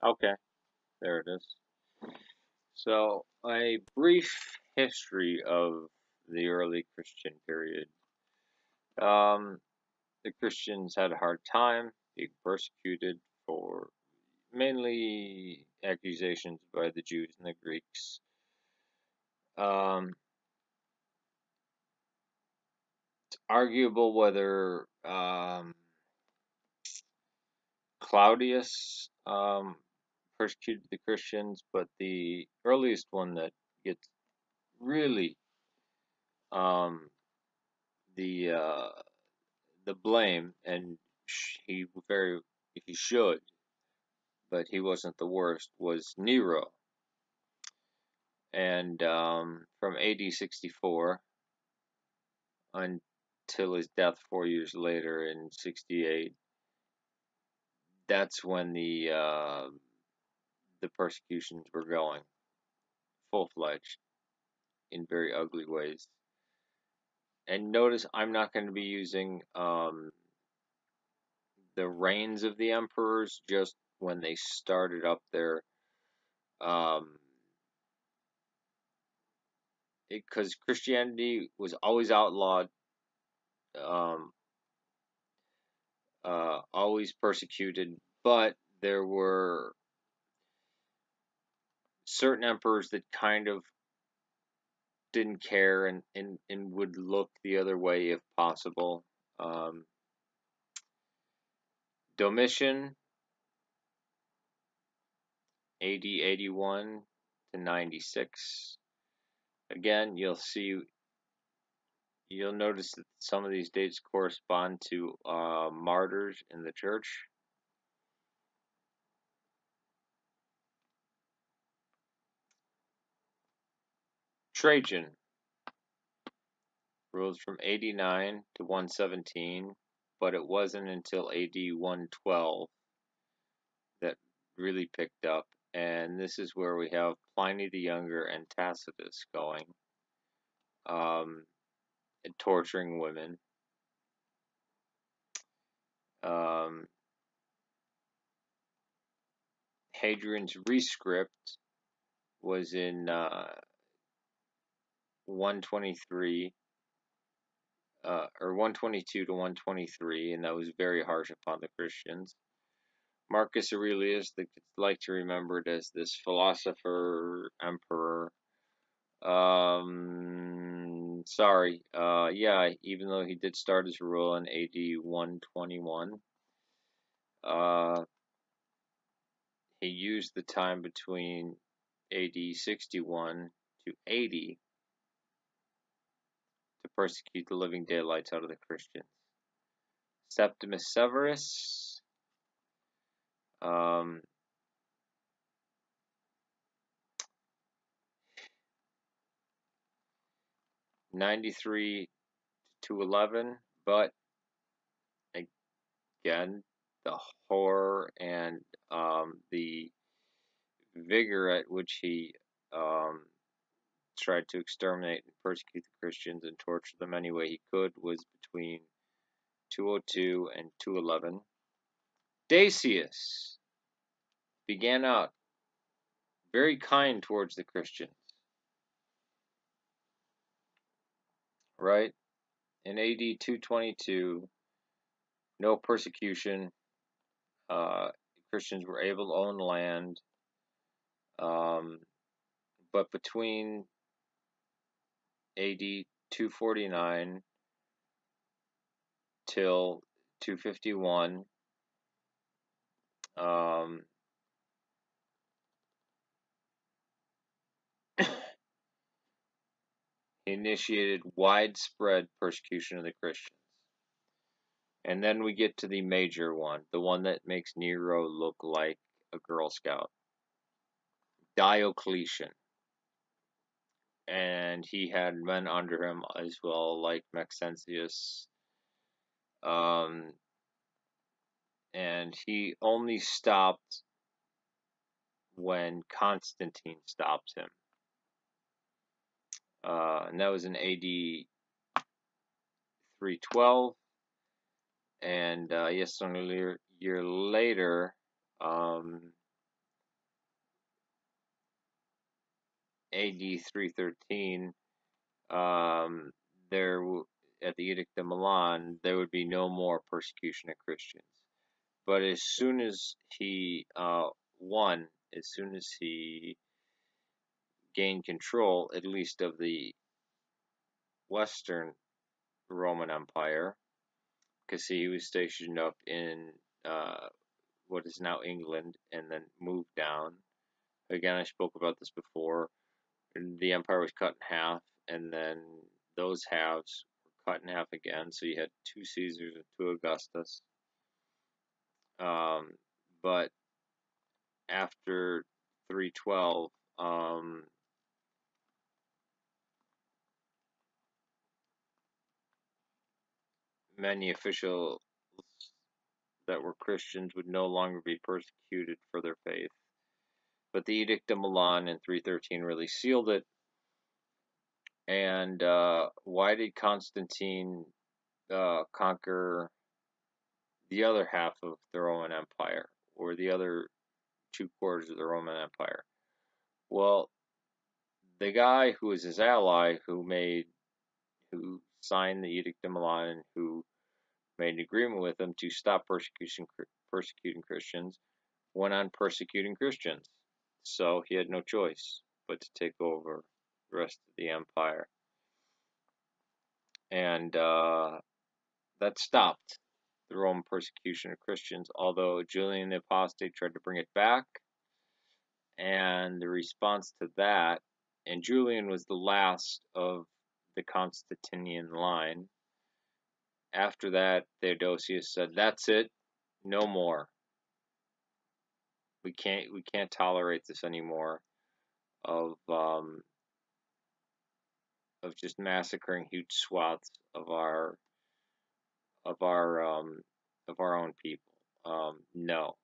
Okay, there it is. So, a brief history of the early Christian period. Um, the Christians had a hard time being persecuted for mainly accusations by the Jews and the Greeks. It's arguable whether Claudius persecuted the Christians, but the earliest one that gets really um, the uh, the blame, and he very he should, but he wasn't the worst, was Nero, and from AD 64 until his death 4 years later in 68, that's when the persecutions were going full fledged in very ugly ways. And notice I'm not going to be using the reigns of the emperors, just when they started up their um, because Christianity was always outlawed, um, always persecuted, but there were certain emperors that kind of didn't care and would look the other way if possible. Um, Domitian, AD 81 to 96. Again, you'll notice that some of these dates correspond to martyrs in the church. Trajan ruled from 89 to 117, but it wasn't until AD 112 that really picked up, and this is where we have Pliny the Younger and Tacitus going, um, and torturing women. Um, Hadrian's Rescript was in 123 or 122 to 123, and that was very harsh upon the Christians. Marcus Aurelius, they like to remember it as this philosopher, emperor. Sorry. Yeah, even though he did start his rule in AD 121, uh, he used the time between AD 61 to 80 to persecute the living daylights out of the Christians. Septimus Severus, um, 93 to 11, but again, the horror and the vigor at which he um, tried to exterminate and persecute the Christians and torture them any way he could was between 202 and 211. Decius began out very kind towards the Christians, right? In AD 222, no persecution. Christians were able to own land, um, but between AD 249 till 251, um, he initiated widespread persecution of the Christians. And then we get to the major one, the one that makes Nero look like a Girl Scout, Diocletian. And he had men under him as well, like Maxentius. Um, and he only stopped when Constantine stopped him. And that was in AD 312. And yes, only a year later, um, AD 313, there at the Edict of Milan, there would be no more persecution of Christians. But as soon as he won, as soon as he gained control, at least of the Western Roman Empire, because he was stationed up in what is now England and then moved down. Again, I spoke about this before. The empire was cut in half, and then those halves were cut in half again. So you had two Caesars and two Augustus. But after 312, many officials that were Christians would no longer be persecuted for their faith. But the Edict of Milan in 313 really sealed it. And why did Constantine conquer the other half of the Roman Empire, or the other 2/4 of the Roman Empire? Well, the guy who was his ally, who signed the Edict of Milan, and who made an agreement with him to stop persecuting Christians, went on persecuting Christians. So he had no choice but to take over the rest of the empire. And that stopped the Roman persecution of Christians, although Julian the Apostate tried to bring it back. And the response to that, and Julian was the last of the Constantinian line. After that, Theodosius said, "That's it, no more. We can't tolerate this anymore of just massacring huge swaths of our own people. No,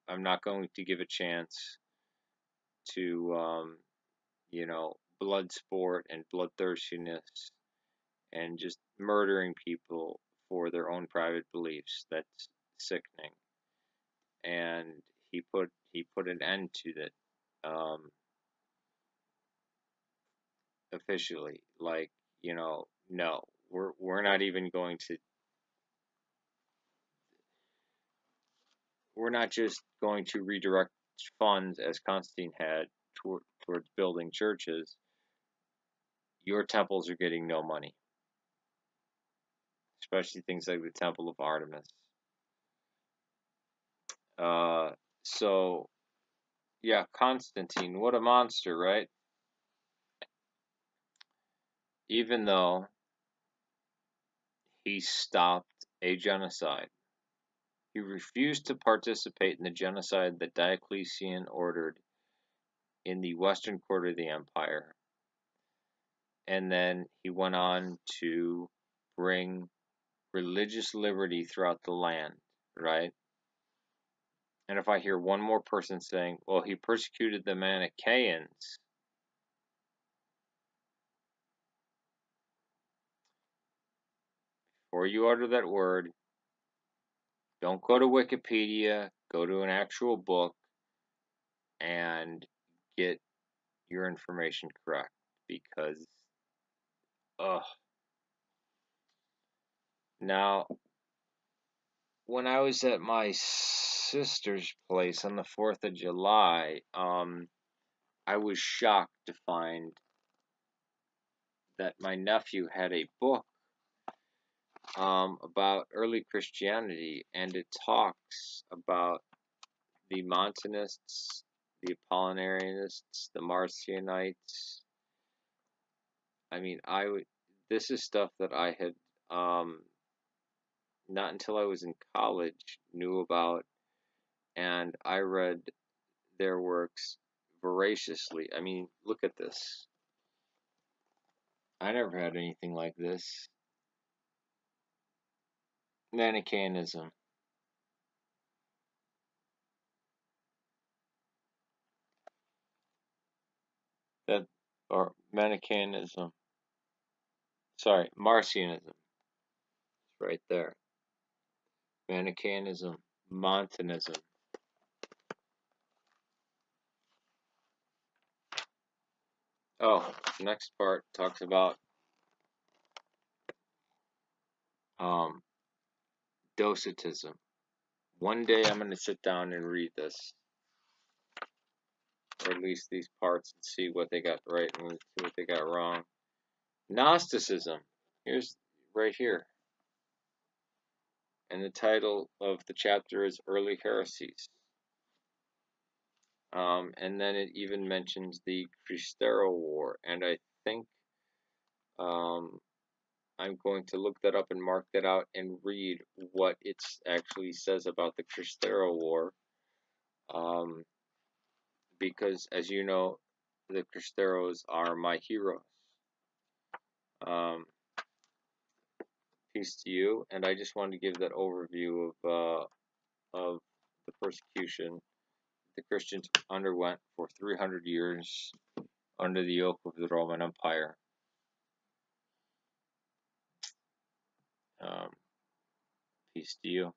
I'm not going to give a chance to blood sport and bloodthirstiness and just murdering people for their own private beliefs. That's sickening." And he put an end to that officially. Like, no, we're not even going to. We're not just going to redirect funds as Constantine had towards building churches. Your temples are getting no money, especially things like the Temple of Artemis. So, yeah, Constantine, what a monster, right? Even though he stopped a genocide, he refused to participate in the genocide that Diocletian ordered in the western quarter of the empire. And then he went on to bring religious liberty throughout the land, right? And if I hear one more person saying, well, he persecuted the Manichaeans, before you utter that word, don't go to Wikipedia, go to an actual book and get your information correct, because, ugh. Now, when I was at my sister's place on the 4th of July, I was shocked to find that my nephew had a book about early Christianity, and it talks about the Montanists, the Apollinarianists, the Marcionites. I mean, this is stuff that I had not until I was in college knew about, and I read their works voraciously. I mean, look at this. I never had anything like this. Manichaeanism. That or Manichaeanism. Sorry, Marcionism. It's right there. Manichaeanism, Montanism. Oh, the next part talks about Docetism. One day I'm going to sit down and read this, or at least these parts, and see what they got right and see what they got wrong. Gnosticism. Here's right here. And the title of the chapter is Early Heresies. And then it even mentions the Cristero War. And I think I'm going to look that up and mark that out and read what it actually says about the Cristero War. Because, as you know, the Cristeros are my heroes. Peace to you. And I just wanted to give that overview of the persecution the Christians underwent for 300 years under the yoke of the Roman Empire. Peace to you.